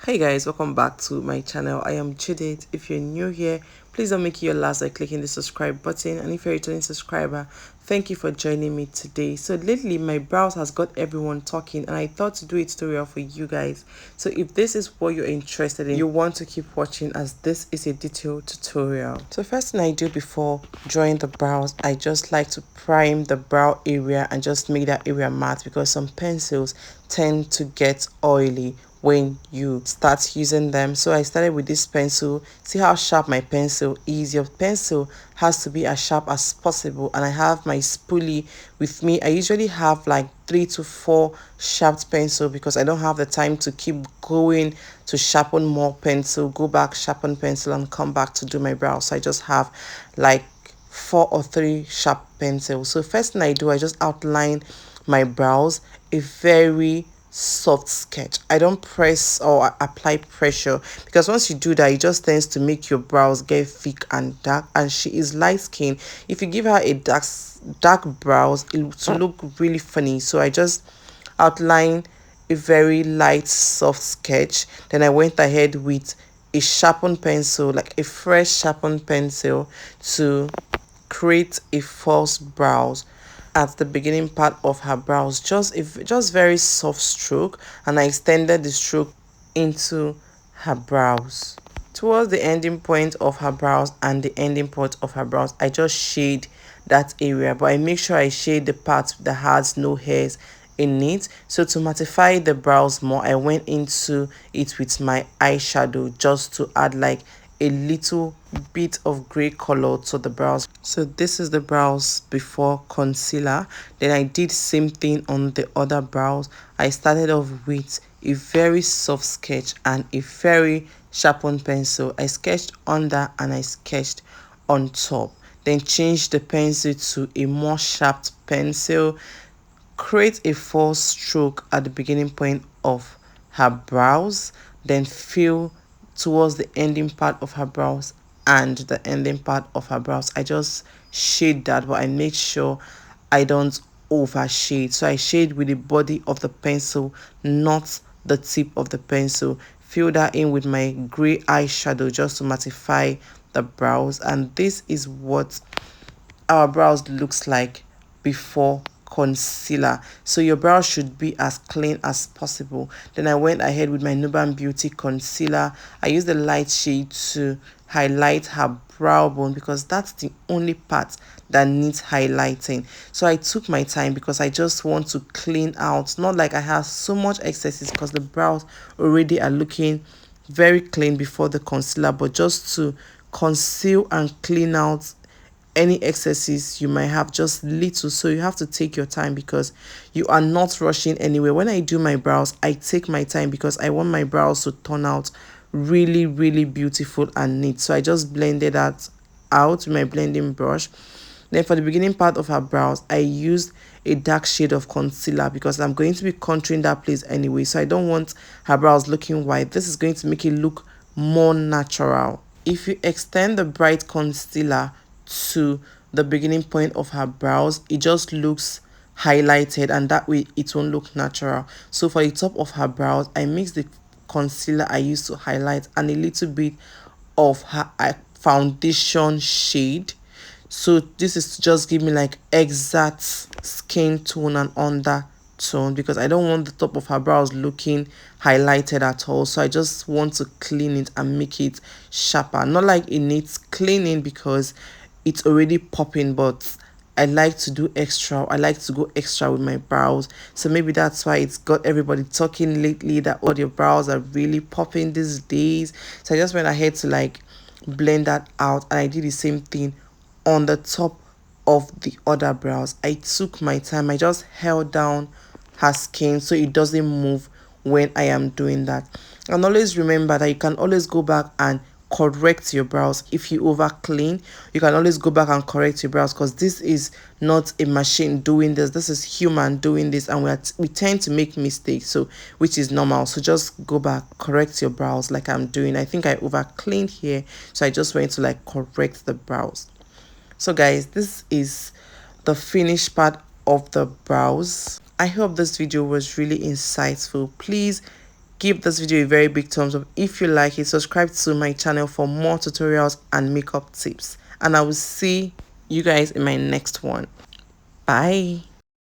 Hey guys, welcome back to my channel. I am Judith. If you're new here, please don't make it your last by clicking the subscribe button, and if you're a returning subscriber, thank you for joining me today. So lately my brows has got everyone talking, and I thought to do a tutorial for you guys. So if this is what you're interested in, you want to keep watching, as this is a detailed tutorial. So first thing I do before drawing the brows, I just like to prime the brow area and just make that area matte, because some pencils tend to get oily when you start using them. So I started with this pencil. See how sharp my pencil is. Your pencil has to be as sharp as possible, and I have my spoolie with me. I usually have like 3 to 4 sharp pencil, because I don't have the time to keep going to sharpen more pencil, go back, sharpen pencil, and come back to do my brows. So I just have like 4 or 3 sharp pencils. So first thing I do, I just outline my brows, a very soft sketch. I don't press or apply pressure, because once you do that, it just tends to make your brows get thick and dark, and she is light skin. If you give her a dark brows, it will look really funny. So I just outline a very light soft sketch. Then I went ahead with a sharpened pencil, like a fresh sharpened pencil, to create a false brows at the beginning part of her brows. Just very soft stroke, and I extended the stroke into her brows. Towards the ending point of her brows and the ending point of her brows, I just shade that area, but I make sure I shade the part that has no hairs in it. So to mattify the brows more, I went into it with my eyeshadow, just to add like a little bit of gray color to the brows. So this is the brows before concealer. Then I did same thing on the other brows. I started off with a very soft sketch and a very sharpened pencil. I sketched under and I sketched on top, then changed the pencil to a more sharp pencil, create a false stroke at the beginning point of her brows, then fill towards the ending part of her brows and the ending part of her brows. I just shade that, but I make sure I don't overshade. So I shade with the body of the pencil, not the tip of the pencil. Fill that in with my gray eyeshadow just to mattify the brows. And this is what our brows looks like before concealer. So your brows should be as clean as possible. Then I went ahead with my Nuban Beauty concealer. I used the light shade to highlight her brow bone, because that's the only part that needs highlighting. So I took my time, because I just want to clean out, not like I have so much excesses, because the brows already are looking very clean before the concealer, but just to conceal and clean out any excesses you might have, just little. So you have to take your time, because you are not rushing anywhere. When I do my brows, I take my time, because I want my brows to turn out really beautiful and neat. So I just blended that out with my blending brush. Then for the beginning part of her brows, I used a dark shade of concealer, because I'm going to be contouring that place anyway, so I don't want her brows looking white. This is going to make it look more natural. If you extend the bright concealer to the beginning point of her brows, it just looks highlighted, and that way it won't look natural. So for the top of her brows, I mix the concealer I used to highlight and a little bit of her foundation shade. So this is to just give me like exact skin tone and undertone, because I don't want the top of her brows looking highlighted at all. So I just want to clean it and make it sharper. Not like it needs cleaning, because it's already popping, but I like to do extra. I like to go extra with my brows. So maybe that's why it's got everybody talking lately, that all your brows are really popping these days. So I just went ahead to like blend that out, and I did the same thing on the top of the other brows. I took my time. I just held down her skin so it doesn't move when I am doing that. And always remember that you can always go back and correct your brows. If you over clean, you can always go back and correct your brows, because this is not a machine doing this is human doing this, and we tend to make mistakes, so which is normal. So just go back, correct your brows like I'm doing. I think I over cleaned here, so I just went to like correct the brows. So guys, this is the finished part of the brows. I hope this video was really insightful. Please give this video a very big thumbs up if you like it. Subscribe to my channel for more tutorials and makeup tips, and I will see you guys in my next one. Bye.